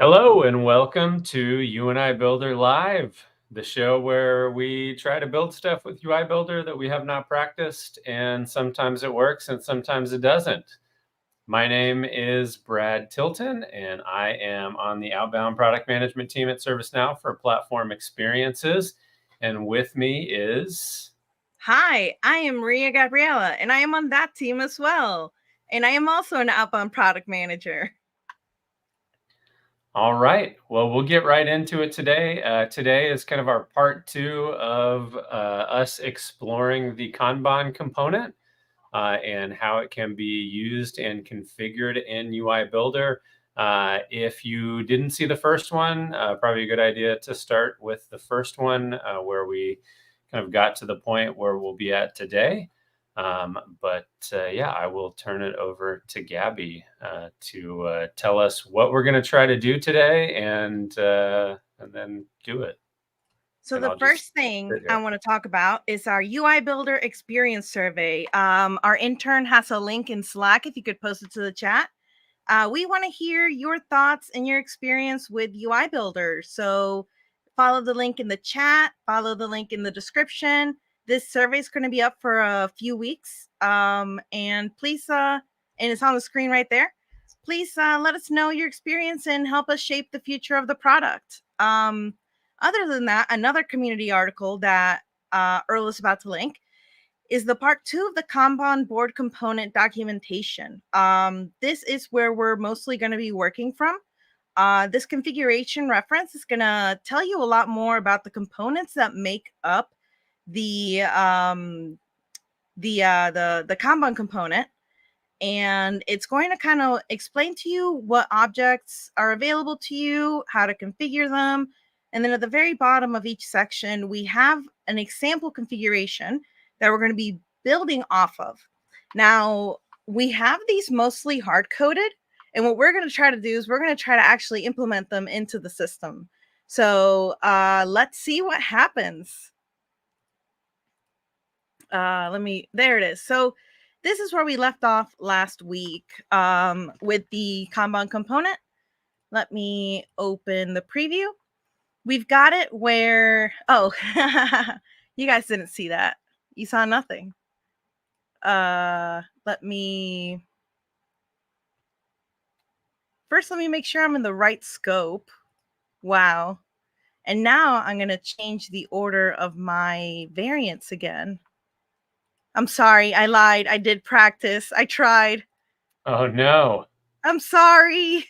Hello and welcome to UI Builder Live, the show where we try to build stuff with UI Builder that we have not practiced, and sometimes it works and sometimes it doesn't. My name is Brad Tilton, and I am on the outbound product management team at ServiceNow for platform experiences. And with me is... Hi, I am Maria Gabriela, and I am on that team as well. And I am also an outbound product manager. All right. Well, we'll get right into it today. Today is kind of our part two of us exploring the Kanban component and how it can be used and configured in UI Builder. If you didn't see the first one, probably a good idea to start with the first one where we kind of got to the point where we'll be at today. Yeah, I will turn it over to Gabby to tell us what we're going to try to do today and then do it. So And the I'll just first thing sit I here. want to talk about is our UI Builder Experience Survey. Our intern has a link in Slack if you could post it to the chat. We want to hear your thoughts and your experience with UI Builder. So follow the link in the chat, follow the link in the description. This survey is going to be up for a few weeks. And please, and it's on the screen right there. Please let us know your experience and help us shape the future of the product. Other than that, another community article that Earl is about to link is the part 2 of the Kanban board component documentation. This is where we're mostly going to be working from. This configuration reference is going to tell you a lot more about the components that make up the Kanban component, and it's going to kind of explain to you what objects are available to you, how to configure them, and then at the very bottom of each section we have an example configuration that we're going to be building off of. Now, we have these mostly hard-coded, and what we're going to try to do is we're going to try to actually implement them into the system. So let's see what happens. There it is. So this is where we left off last week with the Kanban component. Let me open the preview. We've got it where, oh, you guys didn't see that. You saw nothing. Let me make sure I'm in the right scope. Wow. And now I'm going to change the order of my variants again. I'm sorry, I lied. I did practice. I tried. Oh, no. I'm sorry.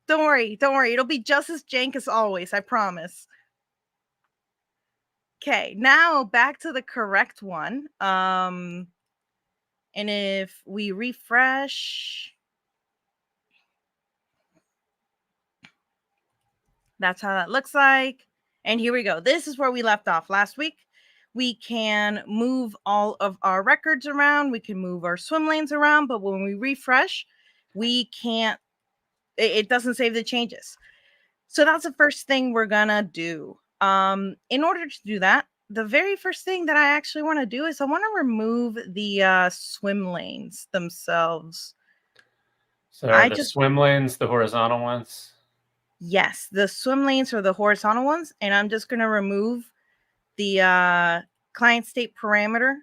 Don't worry. It'll be just as jank as always, I promise. Okay, now back to the correct one. And if we refresh, that's how that looks like. And here we go. This is where we left off last week. We can move all of our records around. We can move our swim lanes around. But when we refresh, we can't, it doesn't save the changes. So that's the first thing we're going to do. In order to do that, the very first thing that I actually want to do is I want to remove the swim lanes themselves. So are the swim lanes the horizontal ones? Yes, the swim lanes are the horizontal ones, and I'm just going to remove the client state parameter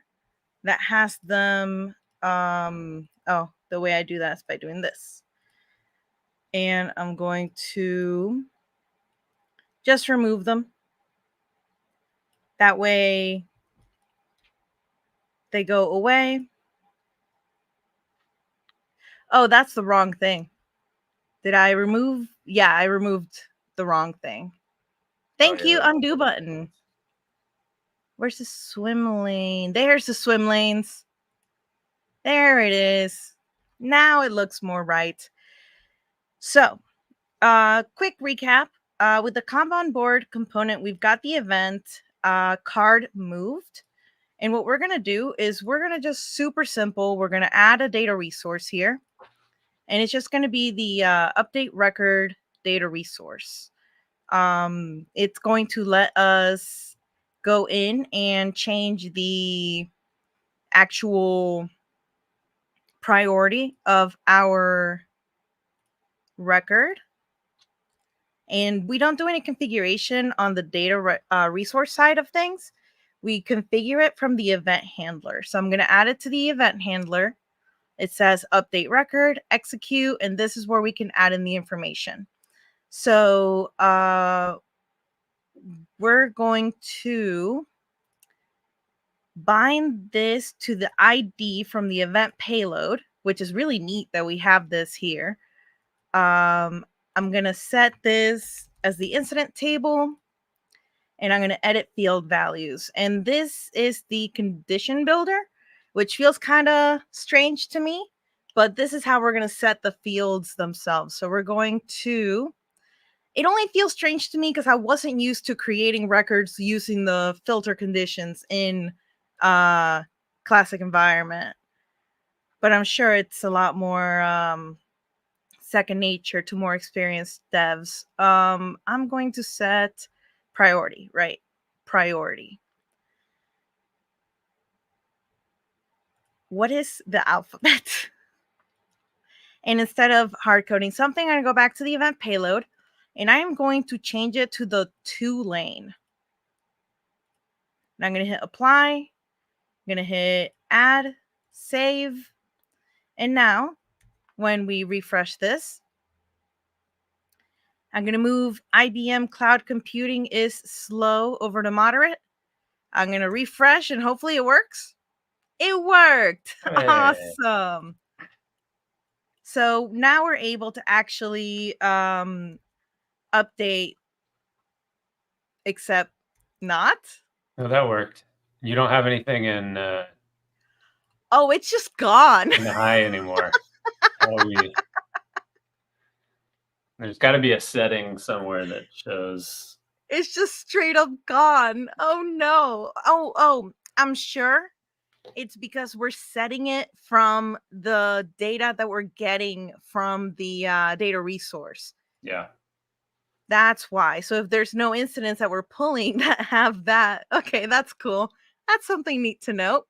that has them. The way I do that is by doing this. And I'm going to just remove them. That way they go away. Oh, that's the wrong thing. Did I remove? Yeah, I removed the wrong thing. Thank you, undo button. Where's the swim lane? There's the swim lanes. There it is. Now it looks more right. So, quick recap. With the Kanban board component, we've got the event card moved. And what we're going to do is we're going to just super simple. We're going to add a data resource here. And it's just going to be the update record data resource. It's going to let us go in and change the actual priority of our record. And we don't do any configuration on the data resource side of things. We configure it from the event handler. So I'm going to add it to the event handler. It says update record, execute, and this is where we can add in the information. So we're going to bind this to the ID from the event payload, which is really neat that we have this here. I'm going to set this as the incident table, and I'm going to edit field values. And this is the condition builder, which feels kind of strange to me, but this is how we're going to set the fields themselves. So we're going to, it only feels strange to me because I wasn't used to creating records using the filter conditions in classic environment, but I'm sure it's a lot more second nature to more experienced devs. I'm going to set priority, right? Priority. What is the alphabet? And instead of hard coding something, I'm going to go back to the event payload, and I am going to change it to the to lane. And I'm going to hit apply. I'm going to hit add, save. And now when we refresh this, I'm going to move IBM Cloud Computing is slow over to moderate. I'm going to refresh and hopefully it works. It worked. Hey. Awesome. So now we're able to actually update, except not. No, that worked. You don't have anything in Oh, it's just gone. in the high anymore. There's got to be a setting somewhere that shows. It's just straight up gone. Oh no. Oh, I'm sure it's because we're setting it from the data that we're getting from the data resource. Yeah. That's why. So if there's no incidents that we're pulling that have that, okay, that's cool. That's something neat to note.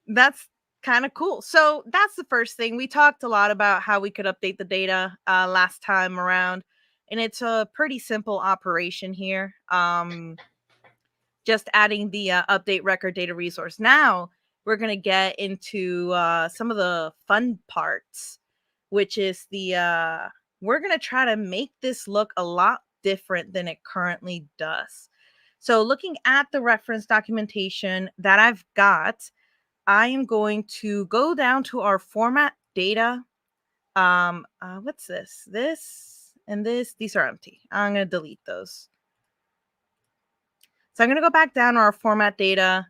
That's kind of cool. So that's the first thing. We talked a lot about how we could update the data last time around, and it's a pretty simple operation here. Just adding the update record data resource. Now we're going to get into some of the fun parts, which is the we're going to try to make this look a lot different than it currently does. So looking at the reference documentation that I've got, I am going to go down to our format data. What's this? This and this, these are empty. I'm going to delete those. So I'm going to go back down to our format data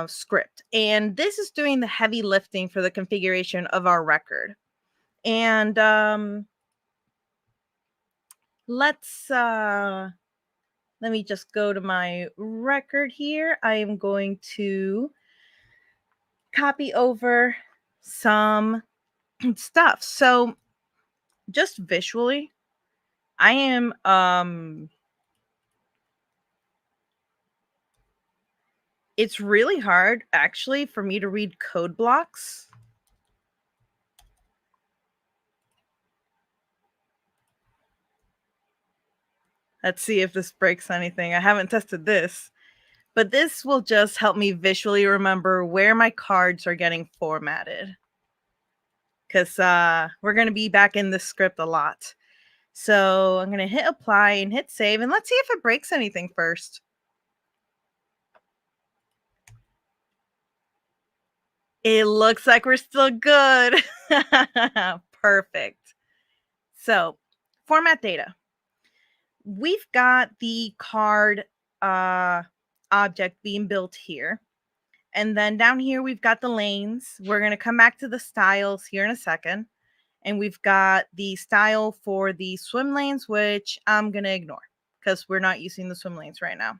script. And this is doing the heavy lifting for the configuration of our record. And let me just go to my record here. I am going to copy over some stuff. So just visually, I am it's really hard actually for me to read code blocks. Let's see if this breaks anything. I haven't tested this, but this will just help me visually remember where my cards are getting formatted, because we're going to be back in this script a lot. So I'm going to hit apply and hit save, and let's see if it breaks anything first. It looks like we're still good. Perfect. So format data. We've got the card object being built here. And then down here, we've got the lanes. We're going to come back to the styles here in a second. And we've got the style for the swim lanes, which I'm going to ignore because we're not using the swim lanes right now.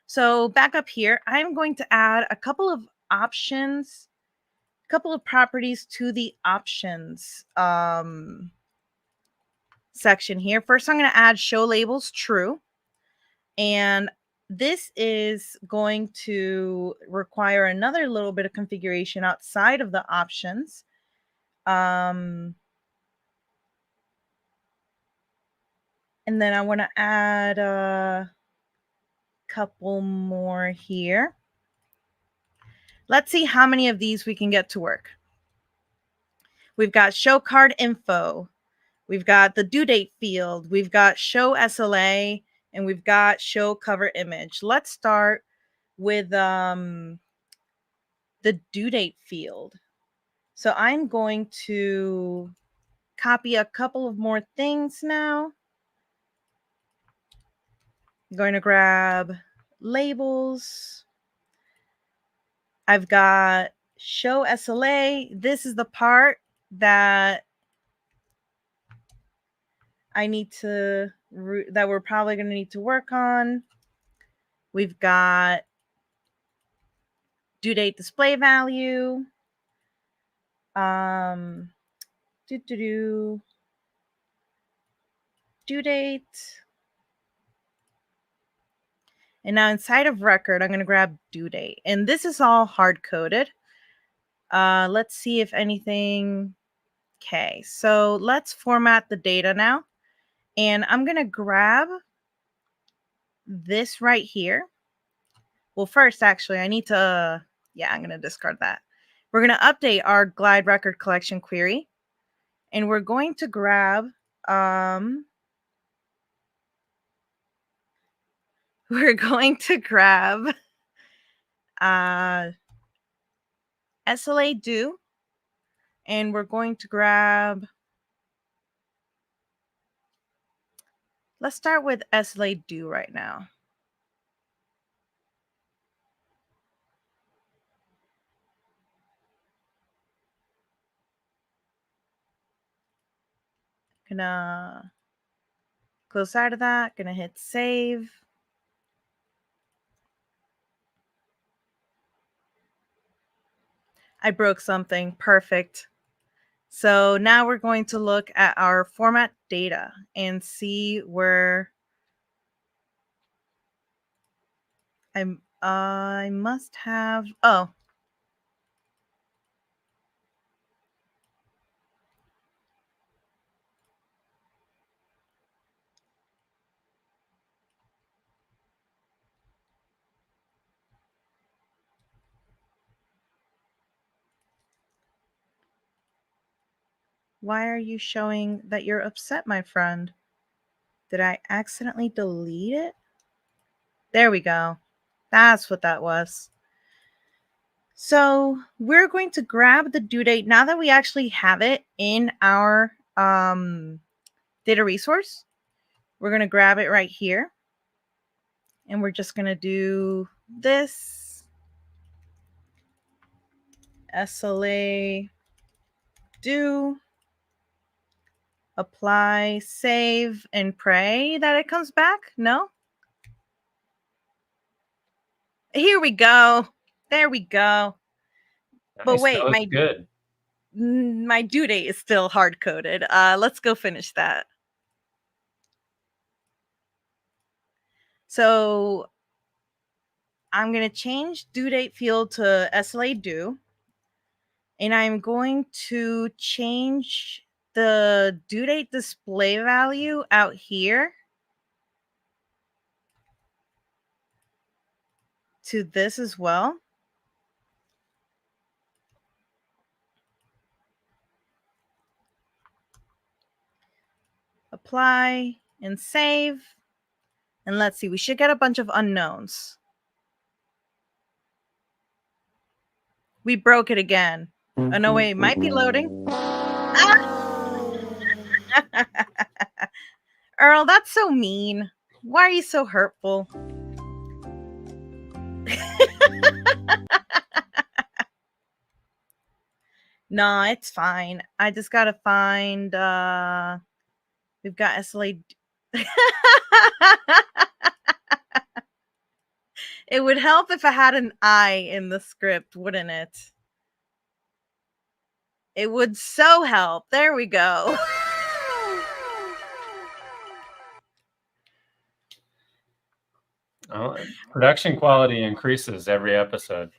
So back up here, I'm going to add a couple of options, a couple of properties to the options section here. First, I'm going to add show labels true. And this is going to require another little bit of configuration outside of the options. And then I want to add a couple more here. Let's see how many of these we can get to work. We've got show card info. We've got the due date field. We've got show SLA, and we've got show cover image. Let's start with the due date field. So I'm going to copy a couple of more things now. I'm going to grab labels. I've got show SLA. This is the part that that we're probably going to need to work on. We've got due date display value. Due date. And now inside of record, I'm going to grab due date. And this is all hard coded. Let's see if anything. Okay, so let's format the data now. And I'm going to grab this right here. Well, first, actually, I need to, I'm going to discard that. We're going to update our glide record collection query. And we're going to grab, SLA due. And we're going to grab, let's start with SLA due right now. Gonna close out of that, gonna hit save. I broke something, perfect. So now we're going to look at our format data and see where I must have, oh. Why are you showing that you're upset, my friend? Did I accidentally delete it? There we go. That's what that was. So we're going to grab the due date now that we actually have it in our data resource. We're going to grab it right here. And we're just going to do this. SLA due. Apply, save, and pray that it comes back. No? Here we go. There we go. Nice. But wait, that was good. My due date is still hard coded. Let's go finish that. So I'm going to change due date field to SLA due. And I'm going to change the due date display value out here to this as well. Apply and save. And let's see, we should get a bunch of unknowns. We broke it again. Oh, no, wait, it might be loading. Earl, that's so mean. Why are you so hurtful? No, it's fine. I just gotta find we've got SLA. It would help if I had an I in the script, wouldn't it? It would so help. There we go. Oh, production quality increases every episode.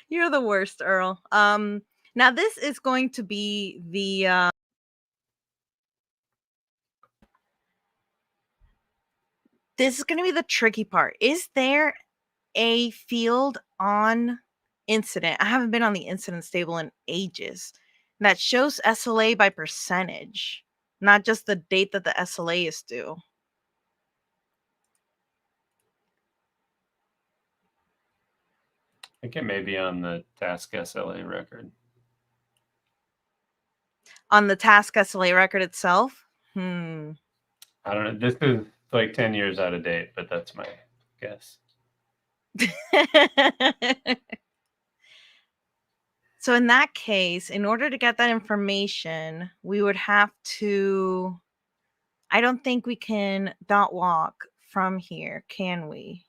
You're the worst, Earl. Now this is going to be the This is going to be the tricky part. Is there a field on incident? I haven't been on the incident stable in ages. That shows SLA by percentage, not just the date that the SLA is due. I think it may be on the task SLA record. On the task SLA record itself? I don't know. This is like 10 years out of date, but that's my guess. So in that case, in order to get that information, we would have to, I don't think we can dot walk from here, can we?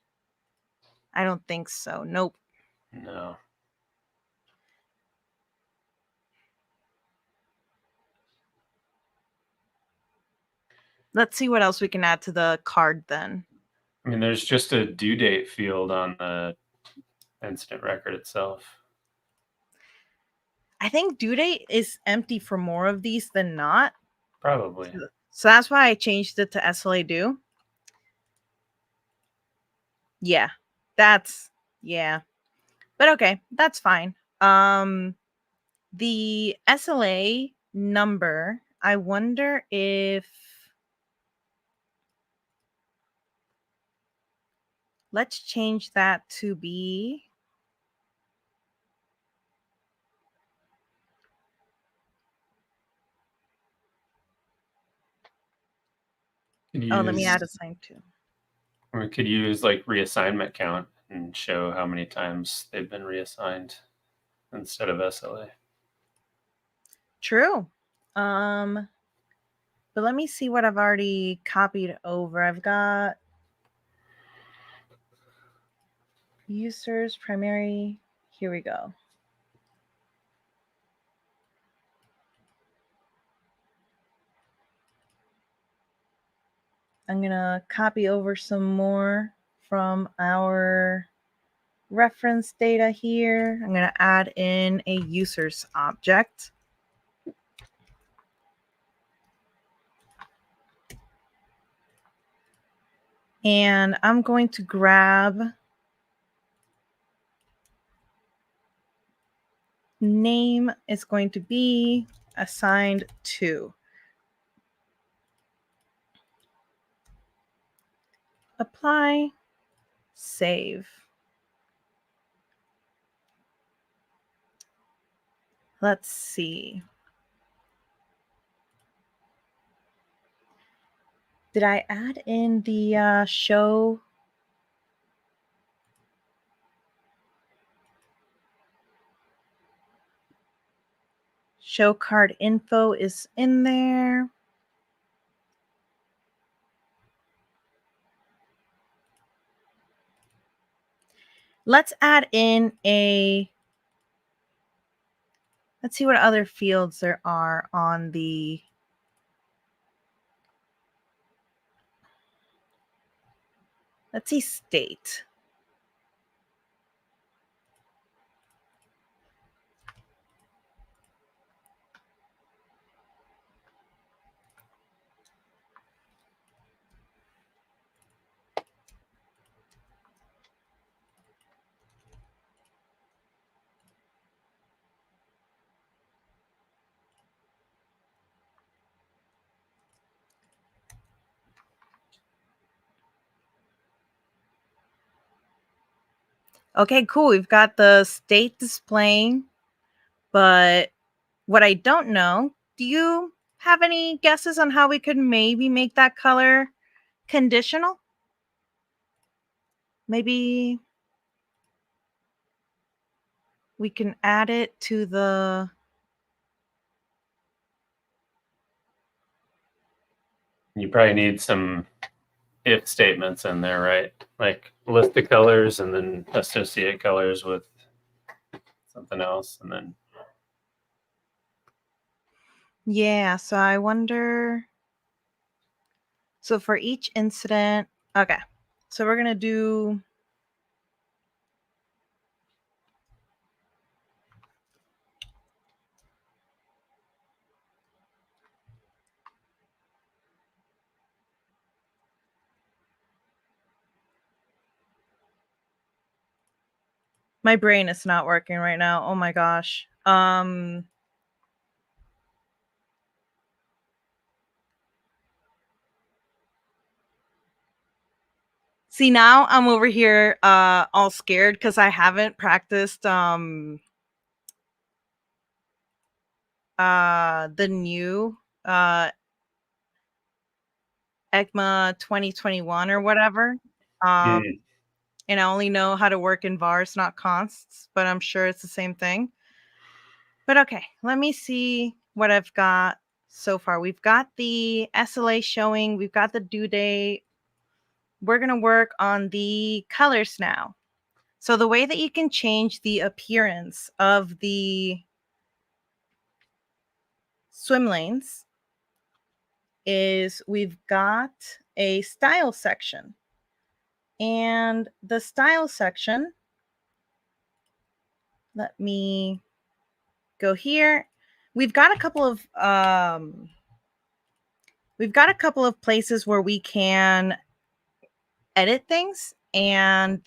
I don't think so. Nope. No. Let's see what else we can add to the card then. I mean, there's just a due date field on the incident record itself. I think due date is empty for more of these than not. Probably. So that's why I changed it to SLA due. Yeah. Yeah. But okay, that's fine. The SLA number, I wonder if, let's change that to be, let me add assign to. We could use like reassignment count and show how many times they've been reassigned instead of SLA. True. But let me see what I've already copied over. I've got users, primary. Here we go. I'm going to copy over some more from our reference data here. I'm going to add in a users object. And I'm going to grab name is going to be assigned to. Apply, save. Let's see. Did I add in the show? Show card info is in there. Let's add in let's see what other fields there are on the, let's see, state. Okay, cool. We've got the state displaying, but what I don't know, do you have any guesses on how we could maybe make that color conditional? Maybe we can add it to the, You probably need some if statements in there, right? Like list the colors and then associate colors with something else. And then yeah, so I wonder, so for each incident, okay, so we're going to do, My brain is not working right now. Oh my gosh. See, now I'm over here all scared because I haven't practiced the new ECMA 2021 or whatever. Mm. And I only know how to work in vars, not consts, but I'm sure it's the same thing. But okay, let me see what I've got so far. We've got the SLA showing, we've got the due date. We're going to work on the colors now. So the way that you can change the appearance of the swim lanes is we've got a style section. And the style section, let me go here. We've got a couple of places where we can edit things, and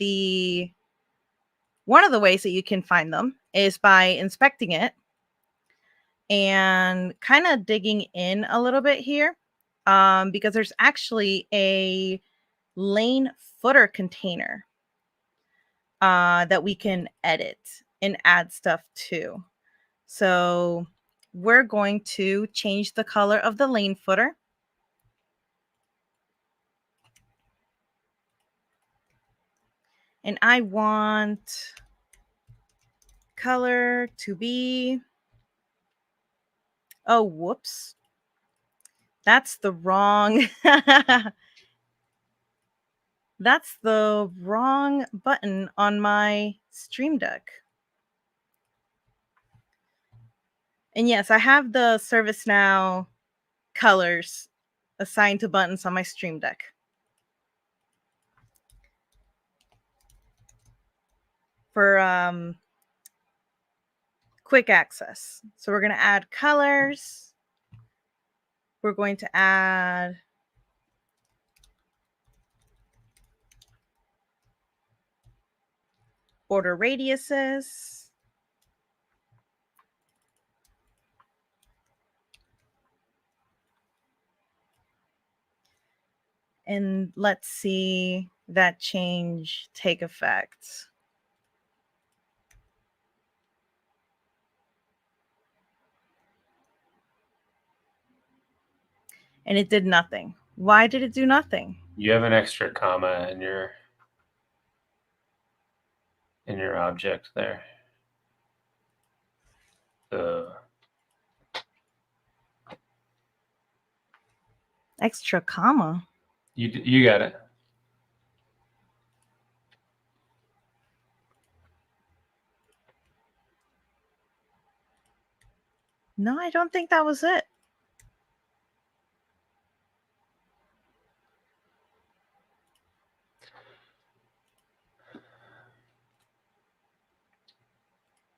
one of the ways that you can find them is by inspecting it and kind of digging in a little bit here, because there's actually a lane footer container that we can edit and add stuff to. So we're going to change the color of the lane footer. And I want color to be, oh, whoops. That's the wrong, that's the wrong button on my Stream Deck. And yes, I have the ServiceNow colors assigned to buttons on my Stream Deck. For quick access. So we're going to add colors. We're going to add border radiuses. And let's see that change take effect. And it did nothing. Why did it do nothing? You have an extra comma in your object there. Extra comma? You got it. No, I don't think that was it.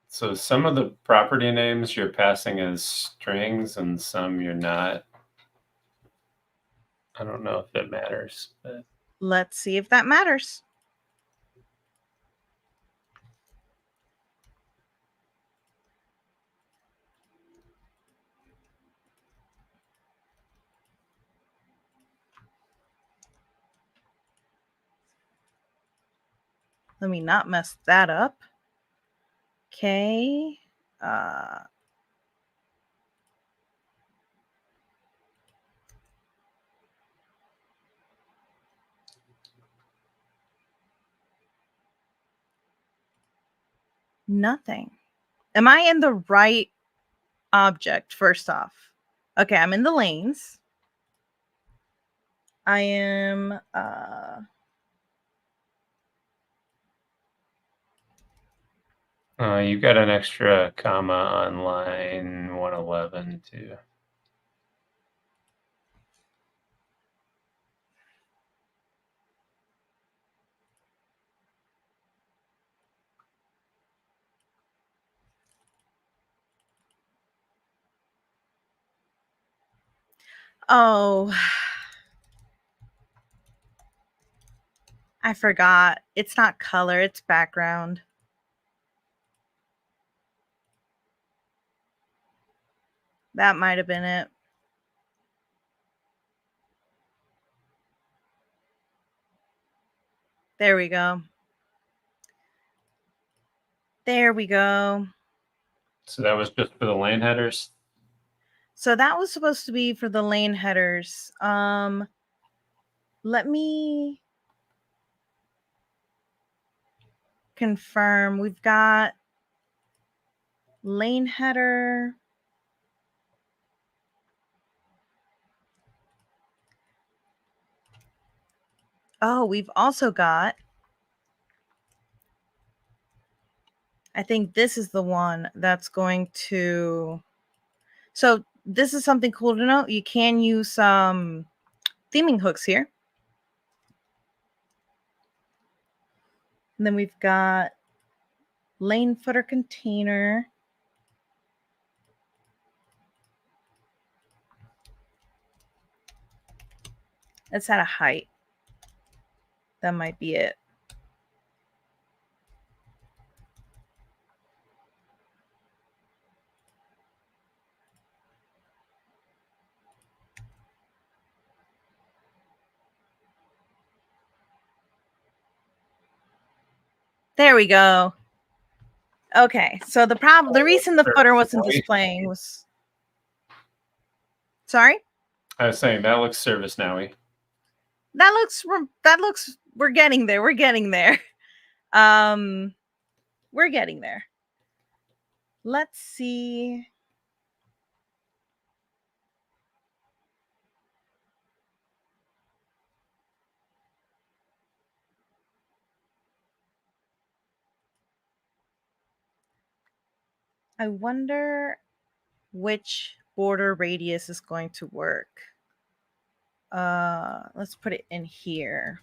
So some of the property names you're passing as strings and some you're not. I don't know if it matters, but Let's see if that matters. Let me not mess that up. Okay. Nothing. Am I in the right object first off? Okay, I'm in the lanes. I am you've got an extra comma on line 111 too. oh, I forgot. It's not color, it's background. That might have been it. There we go. There we go. So that was just for the lane headers. So that was supposed to be for the lane headers. Let me confirm. We've got lane header. Oh, we've also got, I think this is the one that's going to, so this is something cool to know. You can use some theming hooks here. And then we've got lane footer container. It's at a height. That might be it. There we go. Okay, so the reason the footer wasn't displaying was, sorry? I was saying that looks ServiceNow-y. That looks we're getting there. We're getting there. We're getting there. Let's see. I wonder which border radius is going to work. Let's put it in here.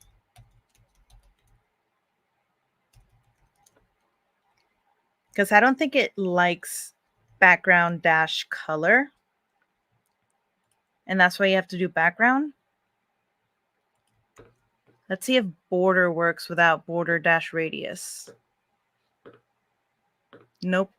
Because I don't think it likes background dash color. And that's why you have to do background. Let's see if border works without border dash radius. Nope.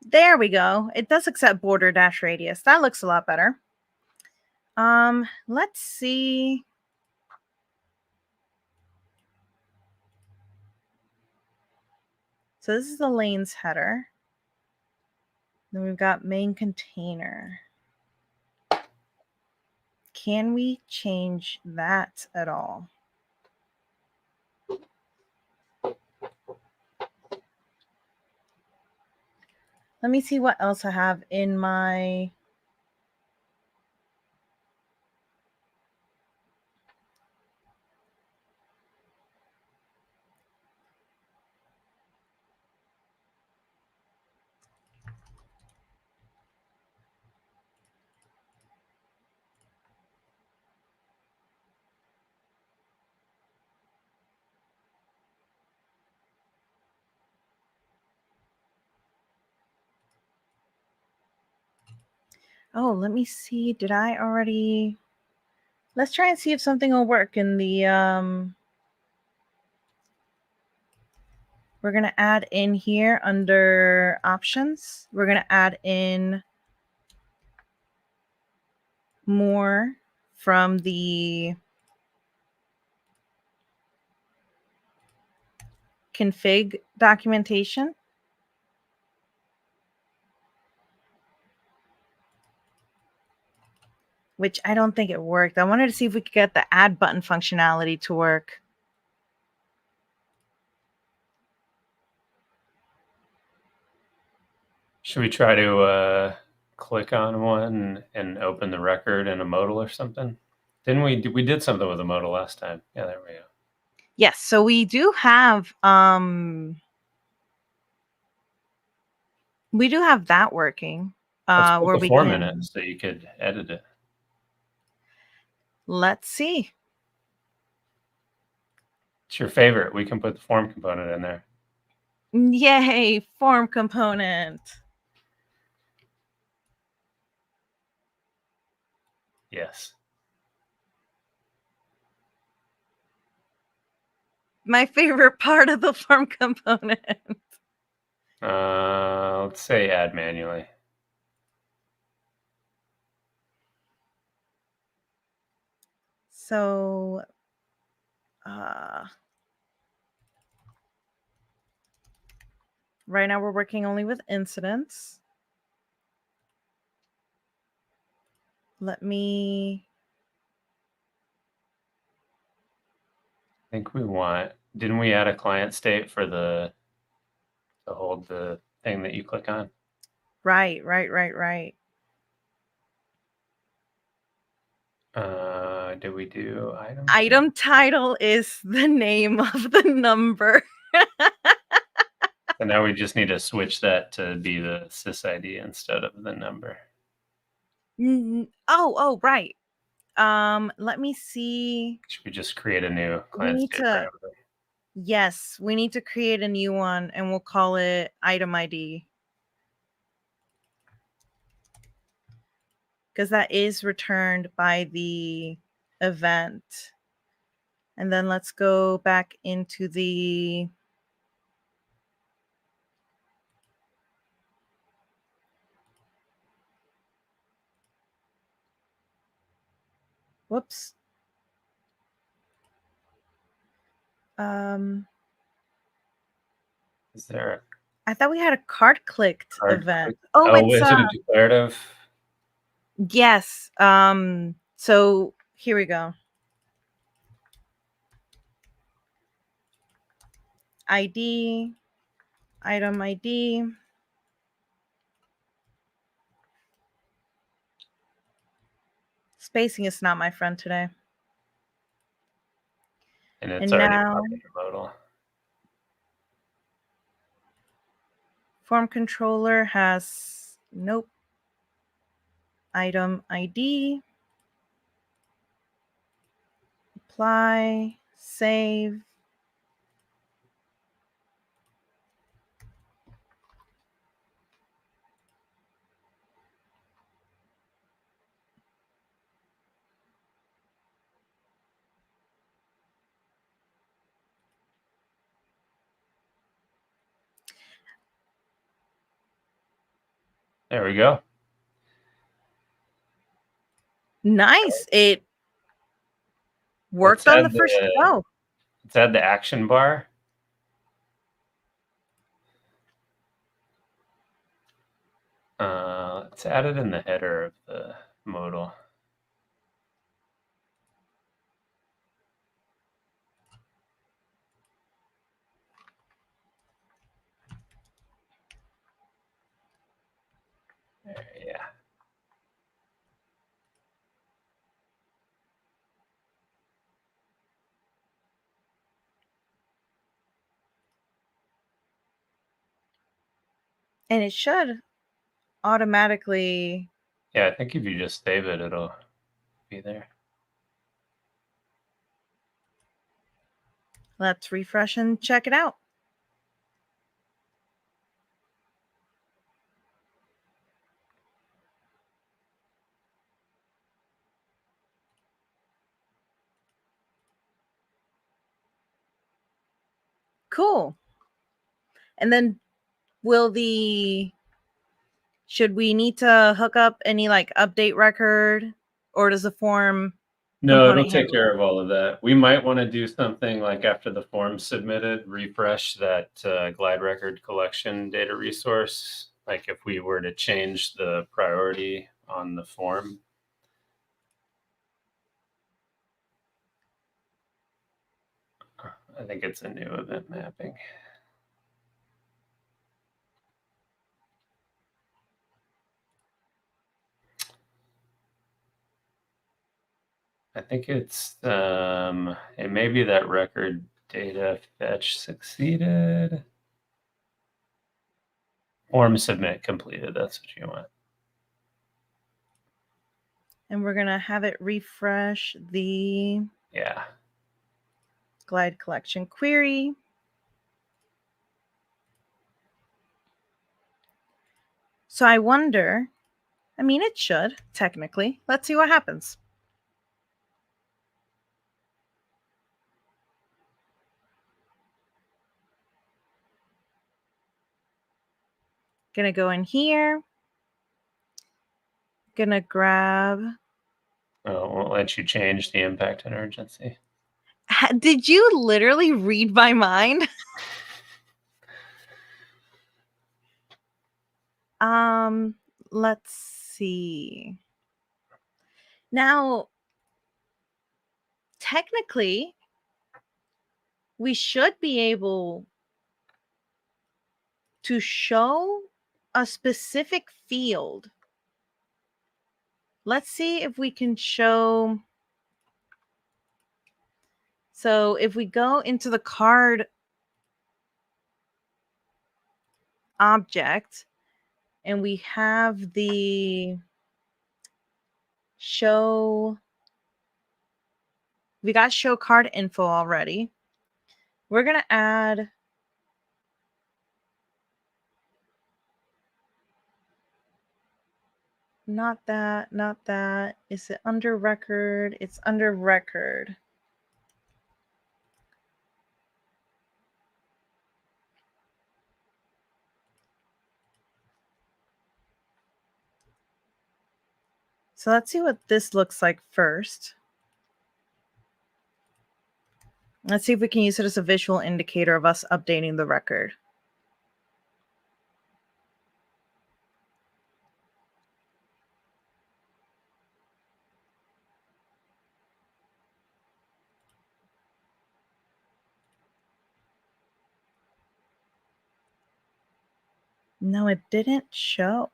There we go. It does accept border dash radius. That looks a lot better. Let's see. So this is the lanes header. Then we've got main container. Can we change that at all? Let me see what else I have in my... Oh, let me see. Did I already... Let's try and see if something will work in the... We're going to add in here under options. We're going to add in more from the config documentation. Which I don't think it worked. I wanted to see if we could get the add button functionality to work. Should we try to click on one and open the record in a modal or something? Didn't we did something with the modal last time? Yeah, there we go. Yes, so we do have that working. Let's put Where the we form in it can, so you could edit it. let's see. It's your favorite. We can put the form component in there. Yay, form component. Yes. My favorite part of the form component. Let's say add manually. So right now we're working only with incidents. Let me, I think we want, didn't we add a client state for to hold the thing that you click on? right. Did we do item? Item title is the name of the number. So now we just need to switch that to be the sysid instead of the number. Oh, right. Let me see. Should we just create a new We client need state to, parameter? yes, we need to create a new one and we'll call it item ID. Because that is returned by the event. And then let's go back into the whoops. Is there I thought we had a card clicked a card event. click? Oh, Oh, it's is it a declarative? yes. So here we go. ID, item ID. Spacing is not my friend today. And it's And already now in your modal. form controller has nope. Item ID. Apply, save. There we go. Nice. It worked on the first go. Let's add the action bar. Let's add it in the header of the modal. Yeah. And it should automatically. Yeah, I think if you just save it, it'll be there. Let's refresh and check it out. Cool. And then should we need to hook up any like update record, or does the form No, it'll component take handle care of all of that. We might want to do something like after the form's submitted, refresh that glide record collection data resource. Like if we were to change the priority on the form. I think it's a new event mapping. I think it may be that record data fetch succeeded. Form submit completed. That's what you want. And we're going to have it refresh the glide collection query. So I wonder, I mean, it should technically. Let's see what happens. Gonna go in here. Gonna grab. Oh, it won't let you change the impact and urgency. Did you literally read my mind? Let's see. Now, technically, we should be able to show a specific field. Let's see if we can show. So if we go into the card object and we have the show, we got show card info already. We're going to add not that. Is it under record? It's under record. So let's see what this looks like first. Let's see if we can use it as a visual indicator of us updating the record. No, it didn't show.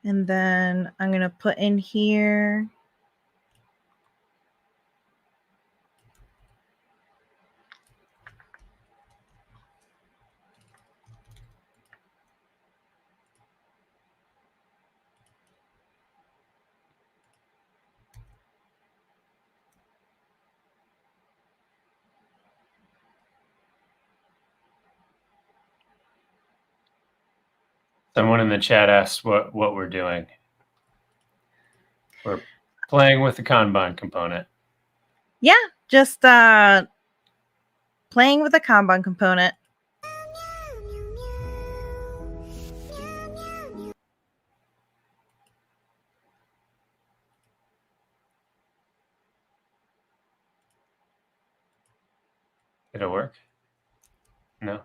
And then I'm going to put in here. Someone in the chat asked what we're doing. We're playing with the Kanban component. Yeah, just playing with the Kanban component. Did it work? No.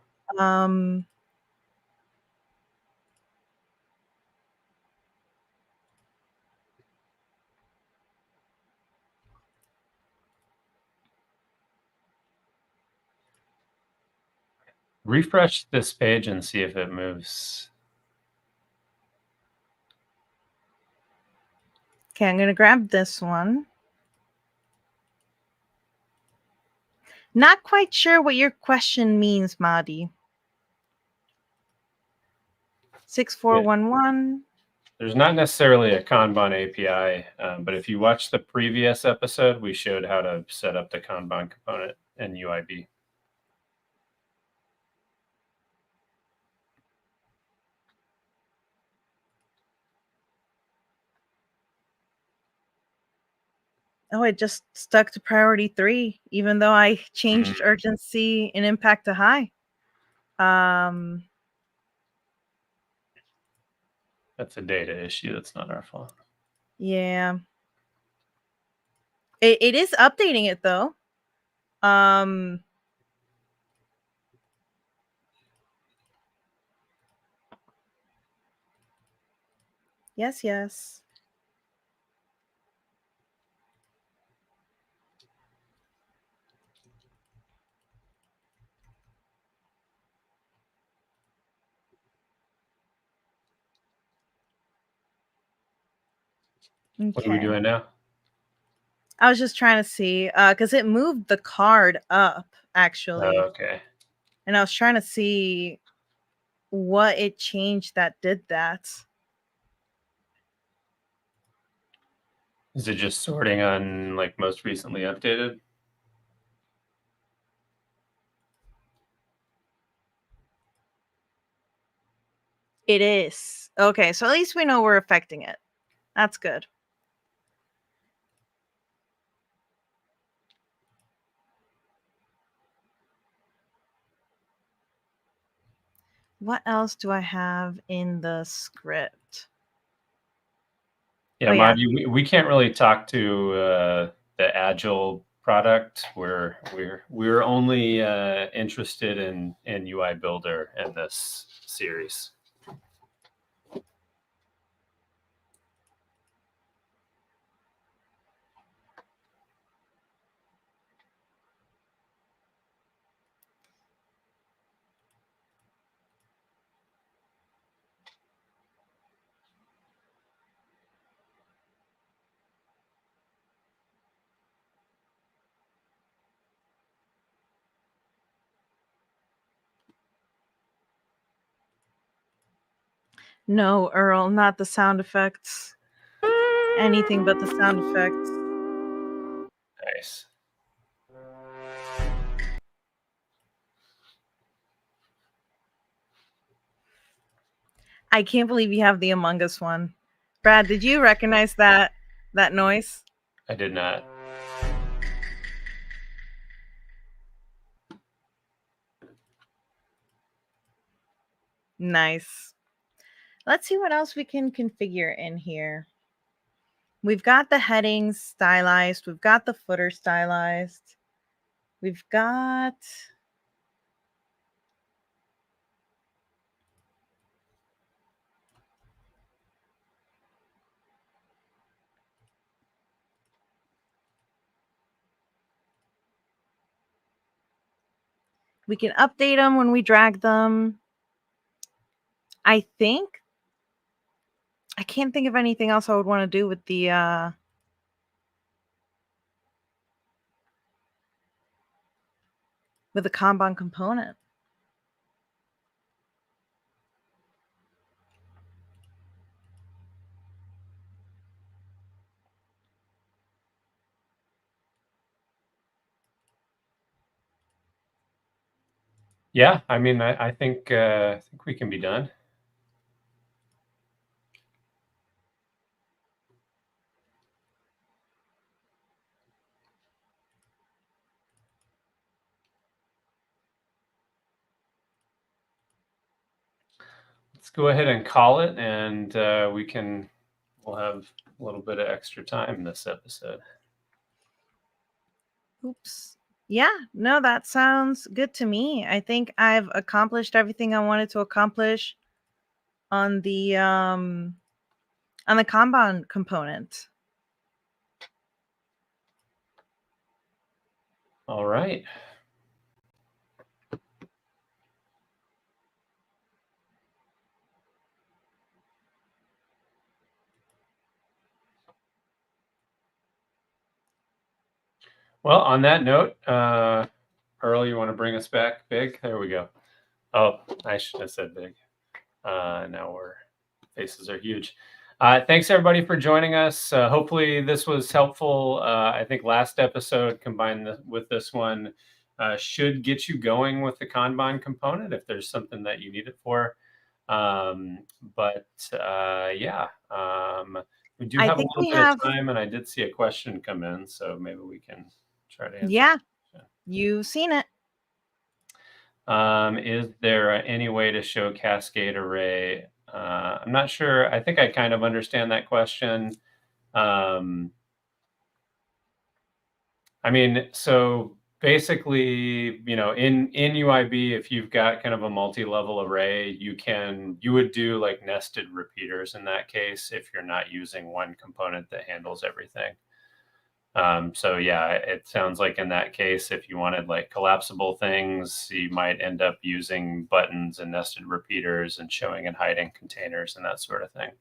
Refresh this page and see if it moves. Okay, I'm going to grab this one. Not quite sure what your question means, Madi. 6411. There's not necessarily a Kanban API, but if you watch the previous episode, we showed how to set up the Kanban component in UIB. Oh, it just stuck to priority 3, even though I changed urgency and impact to high. That's a data issue. That's not our fault. Yeah. It is updating it though. Yes. What are we Okay. doing now? I was just trying to see, because it moved the card up actually, Okay. and I was trying to see what it changed that did that. Is it just sorting on like most recently updated? It is. Okay, so at least we know we're affecting it. That's good. What else do I have in the script? Yeah, Oh, yeah. Madi, we can't really talk to the Agile product. We're only interested in UI Builder in this series. No, Earl, not the sound effects. Anything but the sound effects. Nice. I can't believe you have the Among Us one. Brad, did you recognize that noise? I did not. Nice. Let's see what else we can configure in here. We've got the headings stylized. We've got the footer stylized. We've got... We can update them when we drag them. I think... I can't think of anything else I would want to do with the... with the Kanban component. Yeah, I mean, I think we can be done. Let's go ahead and call it, and we'll have a little bit of extra time this episode. Oops. Yeah, no, that sounds good to me. I think I've accomplished everything I wanted to accomplish on the Kanban component. All right. Well, on that note, Earl, you want to bring us back big? There we go. Oh, I should have said big. Now our faces are huge. Thanks everybody for joining us. Hopefully this was helpful. I think last episode combined with this one should get you going with the Kanban component if there's something that you need it for. Yeah, we do I have a think little we bit of have... time, and I did see a question come in, so maybe we can try to answer. Yeah, you've seen it. Is there any way to show cascade array I'm not sure. I think I kind of understand that question. I mean, so basically, you know, in UIB, if you've got kind of a multi-level array, you would do like nested repeaters in that case if you're not using one component that handles everything. So yeah, it sounds like in that case, if you wanted like collapsible things, you might end up using buttons and nested repeaters and showing and hiding containers and that sort of thing.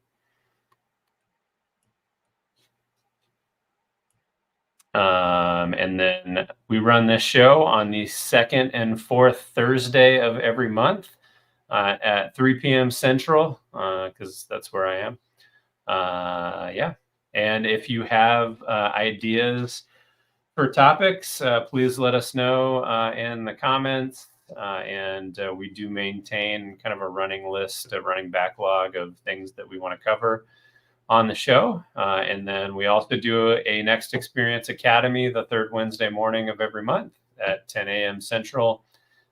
And then we run this show on the second and fourth Thursday of every month at 3 p.m. Central, because that's where I am. Yeah. And if you have ideas for topics, please let us know in the comments. And we do maintain kind of a running list, a running backlog of things that we want to cover on the show. And then we also do a Next Experience Academy the third Wednesday morning of every month at 10 a.m. Central.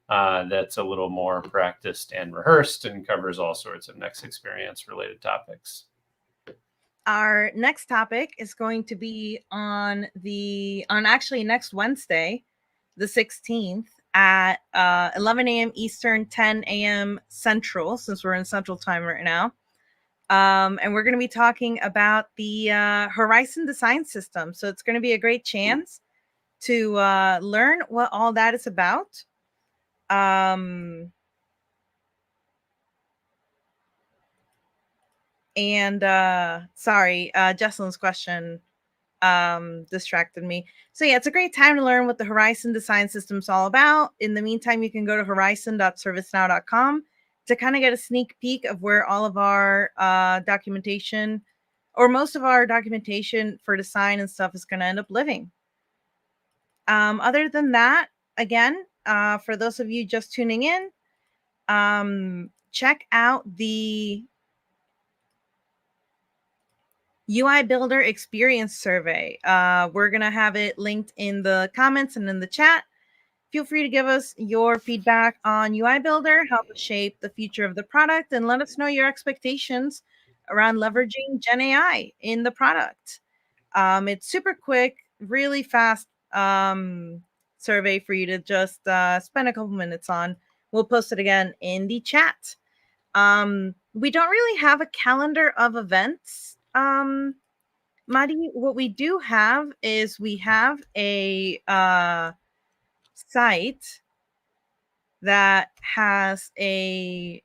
That's a little more practiced and rehearsed and covers all sorts of Next Experience related topics. Our next topic is going to be on actually next Wednesday, the 16th at 11 a.m. Eastern, 10 a.m. Central, since we're in Central Time right now. And we're going to be talking about the Horizon Design System. So it's going to be a great chance to learn what all that is about. Sorry, Jesselyn's question distracted me. So yeah, it's a great time to learn what the Horizon Design System is all about. In the meantime, you can go to horizon.servicenow.com to kind of get a sneak peek of where all of our documentation, or most of our documentation for design and stuff, is going to end up living. Other than that, again, for those of you just tuning in, check out the UI Builder Experience Survey. We're going to have it linked in the comments and in the chat. Feel free to give us your feedback on UI Builder, help us shape the future of the product, and let us know your expectations around leveraging Gen AI in the product. It's super quick, really fast survey for you to just spend a couple minutes on. We'll post it again in the chat. We don't really have a calendar of events. Madi, what we do have is we have a site that has a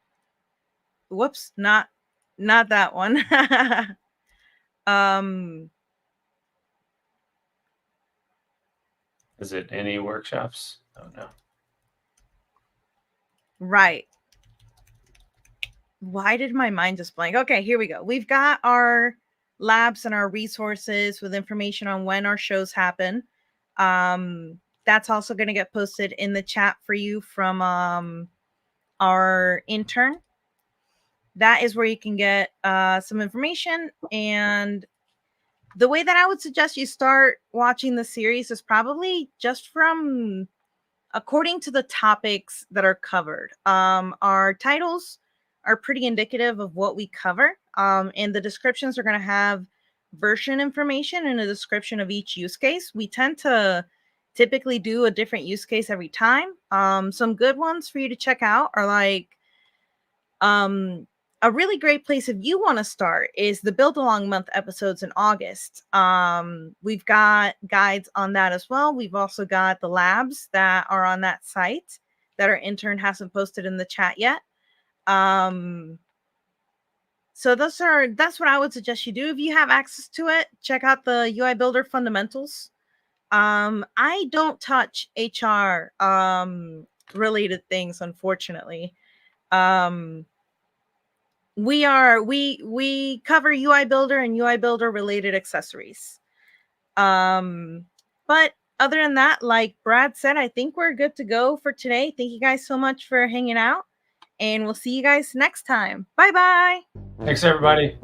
whoops, not that one. Is it any workshops? Oh no. Right. Why did my mind just blank? Okay, here we go. We've got our labs and our resources with information on when our shows happen. That's also going to get posted in the chat for you from our intern. That is where you can get some information. And the way that I would suggest you start watching the series is probably just from according to the topics that are covered. Our titles are pretty indicative of what we cover. And the descriptions are going to have version information and a description of each use case. We tend to typically do a different use case every time. Some good ones for you to check out are like a really great place if you want to start is the Build Along Month episodes in August. We've got guides on that as well. We've also got the labs that are on that site that our intern hasn't posted in the chat yet. So that's what I would suggest you do. If you have access to it, check out the UI Builder fundamentals. I don't touch HR related things, unfortunately. We cover UI Builder and UI Builder related accessories. But other than that, like Brad said, I think we're good to go for today. Thank you guys so much for hanging out, and we'll see you guys next time. Bye-bye. Thanks, everybody.